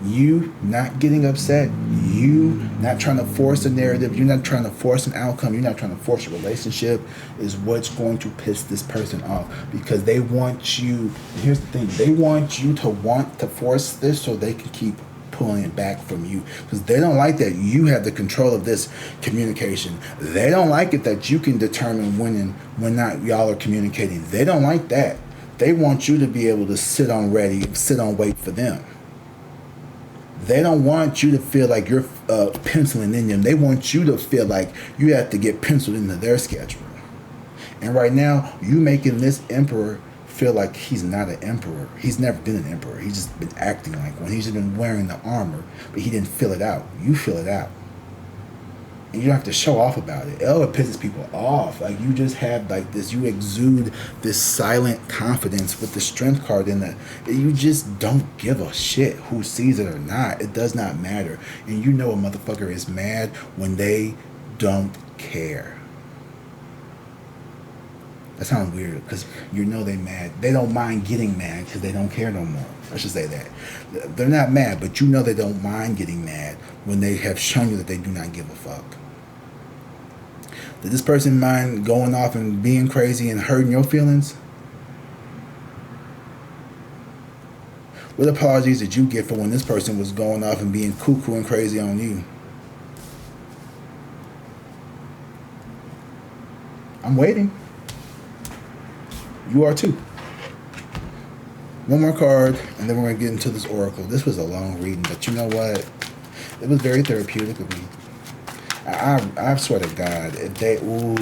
you not getting upset, you not trying to force a narrative, you're not trying to force an outcome, you're not trying to force a relationship, is what's going to piss this person off. Because they want you, here's the thing, they want you to want to force this so they can keep pulling it back from you, because they don't like that you have the control of this communication. They don't like it that you can determine when and when not y'all are communicating. They don't like that. They want you to be able to sit on wait for them. They don't want you to feel like you're penciling in them. They want you to feel like you have to get penciled into their schedule. And right now, you making this emperor feel like he's not an emperor. He's never been an emperor. He's just been acting like one. He's just been wearing the armor, but he didn't fill it out. You fill it out. And you don't have to show off about it. It pisses people off. Like, you just have like this, you exude this silent confidence with the strength card in that. You just don't give a shit who sees it or not. It does not matter. And you know a motherfucker is mad when they don't care. That sounds weird, because you know they mad. They don't mind getting mad because they don't care no more. I should say that. They're not mad, but you know they don't mind getting mad when they have shown you that they do not give a fuck. Did this person mind going off and being crazy and hurting your feelings? What apologies did you get for when this person was going off and being cuckoo and crazy on you? I'm waiting. You are too. One more card, and then we're going to get into this oracle. This was a long reading, but you know what? It was very therapeutic of me. I swear to God, if they... Ooh.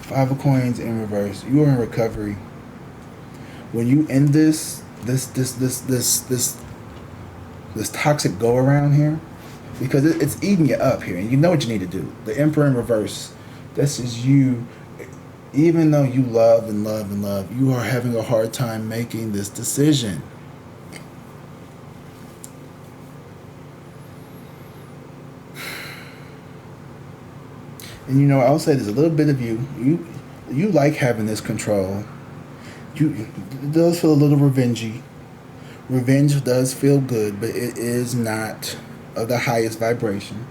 Five of Coins in reverse. You are in recovery. When you end this toxic go around here, because it's eating you up here, and you know what you need to do. The Emperor in reverse. This is you. Even though you love and love and love, you are having a hard time making this decision. And you know, I'll say there's a little bit of you like having this control. It does feel a little revengey. Revenge does feel good, but it is not of the highest vibration.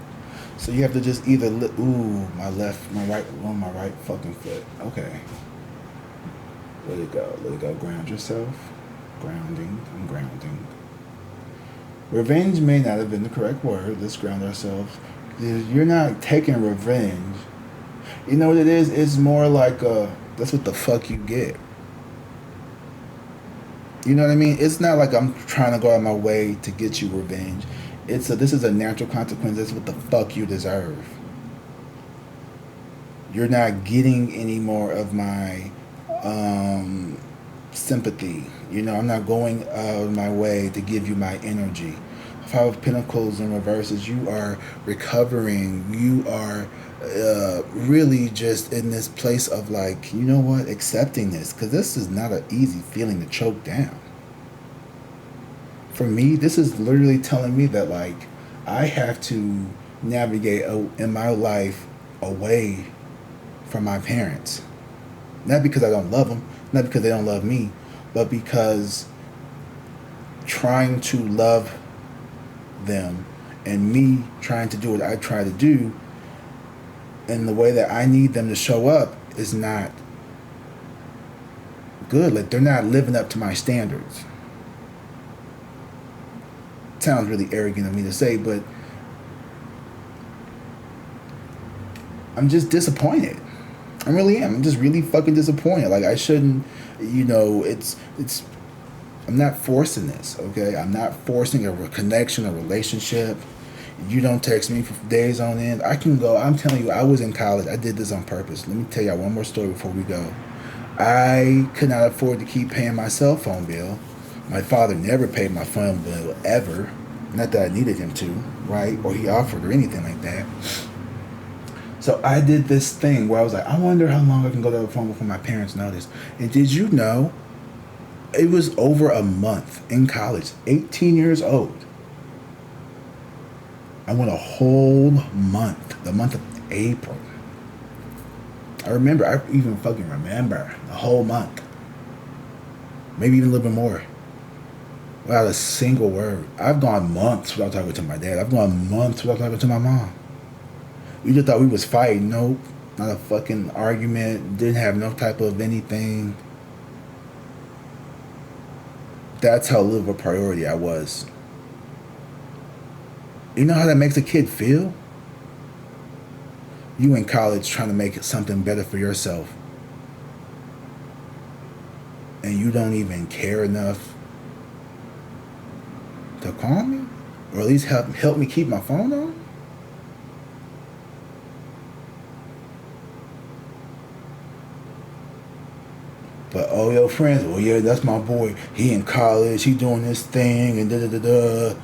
So you have to just either my right fucking foot. Okay. Let it go. Ground yourself. Grounding. I'm grounding. Revenge may not have been the correct word. Let's ground ourselves. You're not taking revenge. You know what it is? It's more like that's what the fuck you get. You know what I mean? It's not like I'm trying to go out of my way to get you revenge. This is a natural consequence. That's what the fuck you deserve. You're not getting any more of my sympathy. You know, I'm not going out of my way to give you my energy. Five of Pentacles in reverses. You are recovering. You are really just in this place of like, you know what, accepting this, because this is not an easy feeling to choke down. for me, this is literally telling me that like I have to navigate in my life away from my parents. Not because I don't love them, not because they don't love me, but because trying to love them and me trying to do what I try to do in the way that I need them to show up is not good. Like, they're not living up to my standards. It sounds really arrogant of me to say, but I'm just disappointed. I really am. I'm just really fucking disappointed. Like, I shouldn't, it's I'm not forcing this, okay? I'm not forcing a connection, a relationship. You don't text me for days on end. I can go. I'm telling you, I was in college. I did this on purpose. Let me tell y'all one more story before we go. I could not afford to keep paying my cell phone bill. My father never paid my phone bill ever. Not that I needed him to, right? Or he offered or anything like that. So I did this thing where I was like, I wonder how long I can go to the phone before my parents notice. And did you know, it was over a month in college, 18 years old. I went a whole month, the month of April. I even fucking remember the whole month. Maybe even a little bit more. Without a single word. I've gone months without talking to my dad. I've gone months without talking to my mom. You just thought we was fighting. Nope. Not a fucking argument. Didn't have no type of anything. That's how little of a priority I was. You know how that makes a kid feel? You in college trying to make it something better for yourself. And you don't even care enough to call me? Or at least help me keep my phone on? But all your friends, oh yeah, that's my boy. He in college, he doing this thing and da-da-da-da.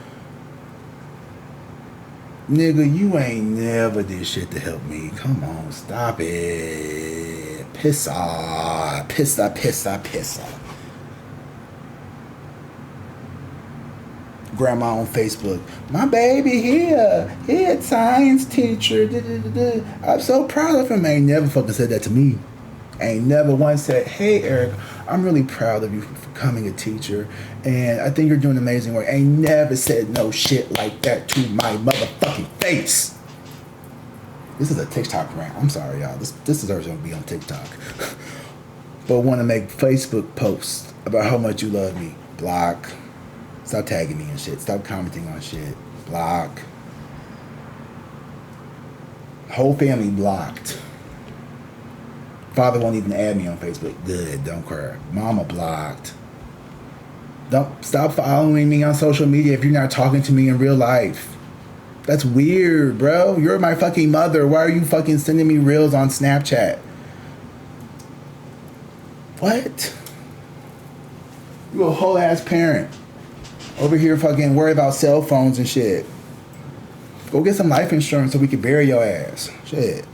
Nigga, you ain't never did shit to help me. Come on, stop it. Piss off. Piss off, piss off, piss off. Grandma on Facebook. My baby here. He a science teacher. Da-da-da-da. I'm so proud of him. Ain't never fucking said that to me. Ain't never once said, hey, Eric, I'm really proud of you for becoming a teacher, and I think you're doing amazing work. Ain't never said no shit like that to my motherfucking face. This is a TikTok rant. I'm sorry, y'all. This deserves to be on TikTok. But want to make Facebook posts about how much you love me. Block. Stop tagging me and shit. Stop commenting on shit. Block. Whole family blocked. Father won't even add me on Facebook. Good, don't cry. Mama blocked. Don't stop following me on social media if you're not talking to me in real life. That's weird, bro. You're my fucking mother. Why are you fucking sending me reels on Snapchat? What? You a whole ass parent. Over here fucking worried about cell phones and shit. Go get some life insurance so we can bury your ass. Shit.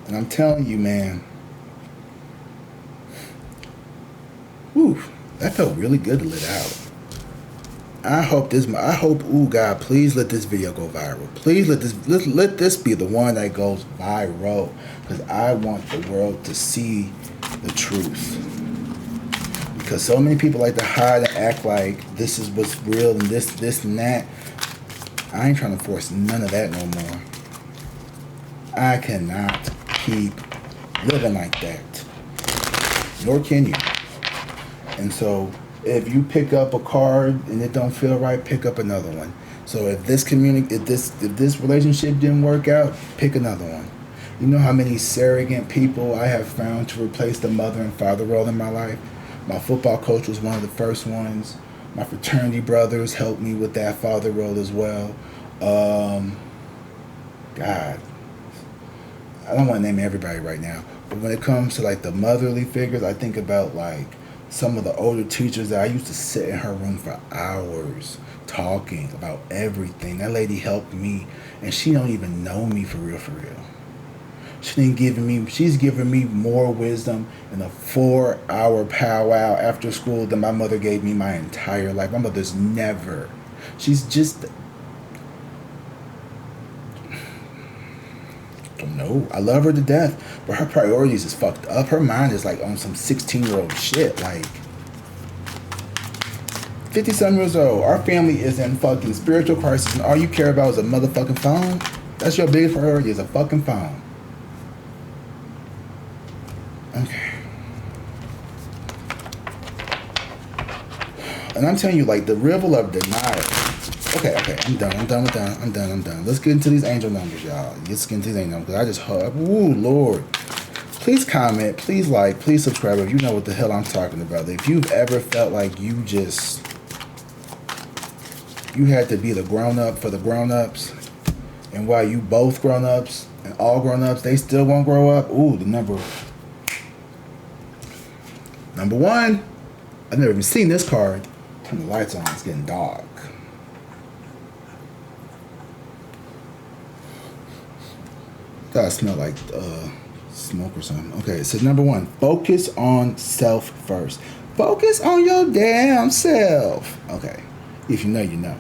And I'm telling you, man. Whew, that felt really good to let out. Ooh, God, please let this video go viral. Please let this be the one that goes viral. Because I want the world to see the truth. Because so many people like to hide and act like this is what's real and this and that. I ain't trying to force none of that no more. I cannot keep living like that. Nor can you. And so if you pick up a card and it don't feel right, pick up another one. So if this relationship didn't work out, pick another one. You know how many surrogate people I have found to replace the mother and father role in my life? My football coach was one of the first ones. My fraternity brothers helped me with that father role as well. God, I don't want to name everybody right now, but when it comes to like the motherly figures, I think about like some of the older teachers that I used to sit in her room for hours talking about everything. That lady helped me, and she don't even know me for real, for real. She's giving me more wisdom in a 4-hour powwow after school than my mother gave me my entire life. My mother's never. She's just. No, I love her to death, but her priorities is fucked up. Her mind is like on some 16-year-old shit. Like 50-some years old. Our family is in fucking spiritual crisis, and all you care about is a motherfucking phone. That's your biggest priority, is a fucking phone. Okay. And I'm telling you, like, the river of denial. Okay, I'm done. Let's get into these angel numbers, y'all. Let's get into these angel numbers, because I just heard, ooh, Lord. Please comment, please like, please subscribe if you know what the hell I'm talking about. If you've ever felt like you had to be the grown-up for the grown-ups, and while you both grown-ups and all grown-ups, they still won't grow up. Ooh, the number one. I've never even seen this card. Turn the lights on, it's getting dark. Thought I smelled like smoke or something. Okay, so number 1, focus on self first. Focus on your damn self. Okay, if you know, you know.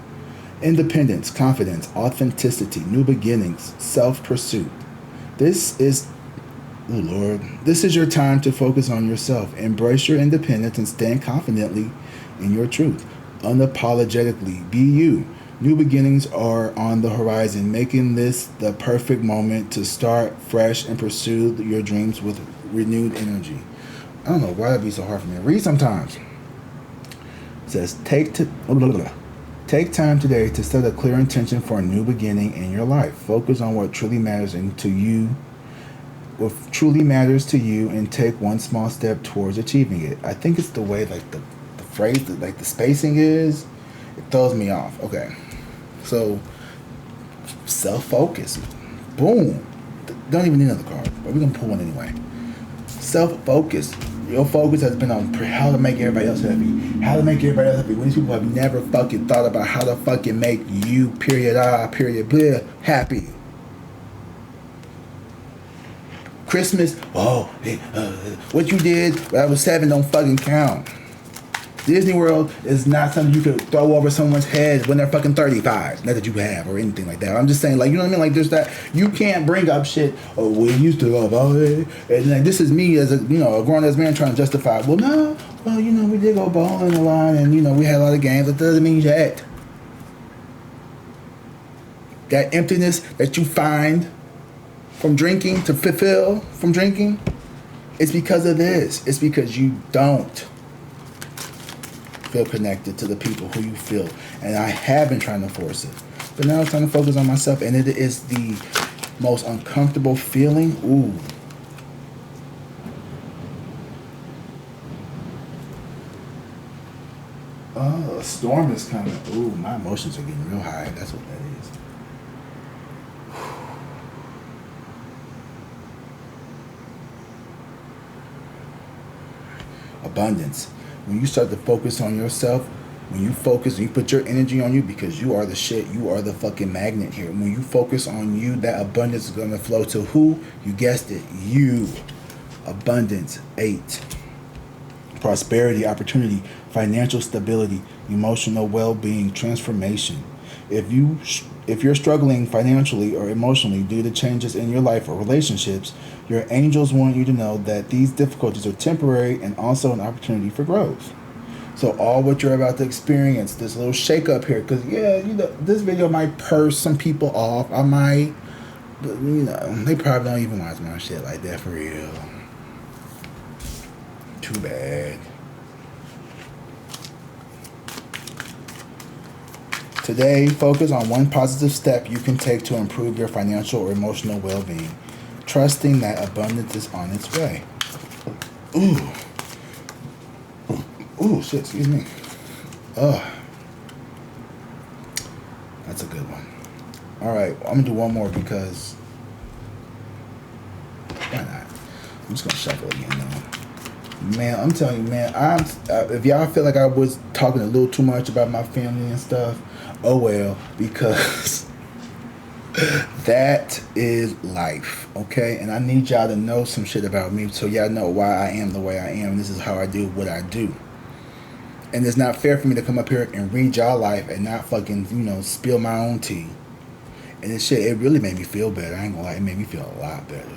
Independence, confidence, authenticity, new beginnings, self-pursuit. This is your time to focus on yourself. Embrace your independence and stand confidently in your truth. Unapologetically, be you. New beginnings are on the horizon, making this the perfect moment to start fresh and pursue your dreams with renewed energy. I don't know why that'd be so hard for me to read sometimes. It says, take time today to set a clear intention for a new beginning in your life. Focus on what truly matters to you, and take one small step towards achieving it. I think it's the way, like, the phrase, like the spacing is, it throws me off. Okay. So, self-focus. Boom. Don't even need another card, but we're going to pull one anyway. Self-focus. Your focus has been on how to make everybody else happy. When these people have never fucking thought about how to fucking make you, period, happy. Christmas, what you did when I was 7 don't fucking count. Disney World is not something you could throw over someone's head when they're fucking 35. Not that you have or anything like that. I'm just saying, like, you know what I mean? Like, there's that. You can't bring up shit. Oh, we used to love it. And like, this is me as a grown-ass man trying to justify. Well, no. Well, we did go bowling a lot, and we had a lot of games. That doesn't mean that. That emptiness that you find from drinking to fulfill from drinking, it's because of this. It's because you don't feel connected to the people who you feel. And I have been trying to force it. But now it's time to focus on myself. And it is the most uncomfortable feeling. Ooh. Oh, a storm is coming. Ooh, my emotions are getting real high. That's what that is. Abundance. When you start to focus on yourself, when you put your energy on you, because you are the shit, you are the fucking magnet here. When you focus on you, that abundance is going to flow to who? You guessed it, you. Abundance. 8. Prosperity, opportunity, financial stability, emotional well-being, transformation. If you're struggling financially or emotionally due to changes in your life or relationships, your angels want you to know that these difficulties are temporary and also an opportunity for growth. So all what you're about to experience, this little shake up here, because this video might purse some people off. I might, but they probably don't even watch my shit like that for real. Too bad. Today, focus on one positive step you can take to improve your financial or emotional well-being, trusting that abundance is on its way. Ooh, shit, excuse me. That's a good one. All right, I'm going to do one more because why not? I'm just going to shuffle again now. Man, I'm telling you, man, if y'all feel like I was talking a little too much about my family and stuff, oh well, because That is life, okay? And I need y'all to know some shit about me so y'all know why I am the way I am. And this is how I do what I do. And it's not fair for me to come up here and read y'all life and not fucking, spill my own tea. And this shit, it really made me feel better. I ain't gonna lie, it made me feel a lot better.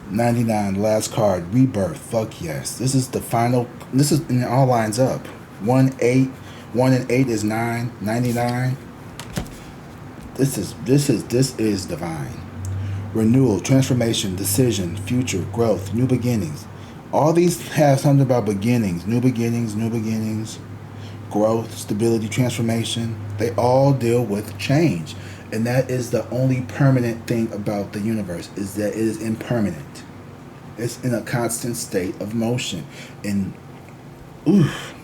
99, last card, rebirth. Fuck yes. This is the final. This is, and it all lines up. 1, 8. 1 and 8 is 9. 99. This is divine. Renewal, transformation, decision, future, growth, new beginnings. All these have something about beginnings. New beginnings, growth, stability, transformation. They all deal with change. And that is the only permanent thing about the universe, is that it is impermanent. It's in a constant state of motion. And,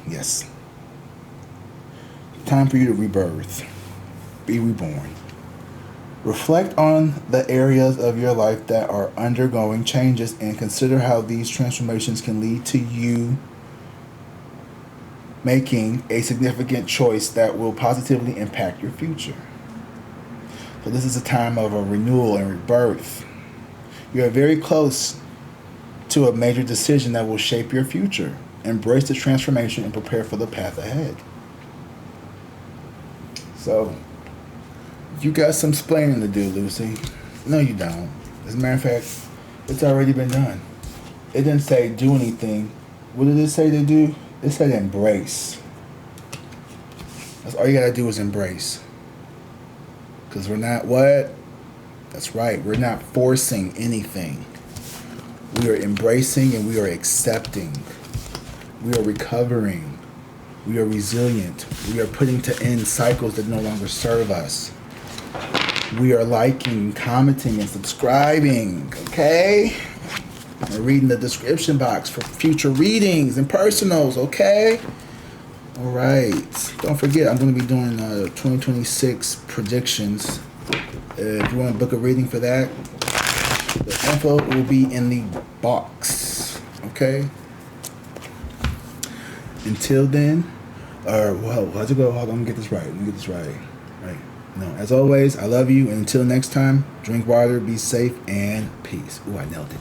yes. Time for you to rebirth. Be reborn. Reflect on the areas of your life that are undergoing changes and consider how these transformations can lead to you making a significant choice that will positively impact your future. So this is a time of a renewal and rebirth. You are very close to a major decision that will shape your future. Embrace the transformation and prepare for the path ahead. So, you got some splaining to do, Lucy. No, you don't. As a matter of fact, it's already been done. It didn't say do anything. What did it say to do? It said embrace. That's all you gotta do is embrace. Because we're not what? That's right. We're not forcing anything. We are embracing and we are accepting. We are recovering. We are resilient. We are putting to end cycles that no longer serve us. We are liking, commenting, and subscribing. Okay? We're reading the description box for future readings and personals. Okay? All right. Don't forget, I'm going to be doing 2026 predictions. If you want to book a reading for that, the info will be in the box. Okay? Until then, how's it go? Hold on, let me get this right. Right. No, as always, I love you. And until next time, drink water, be safe, and peace. Ooh, I nailed it.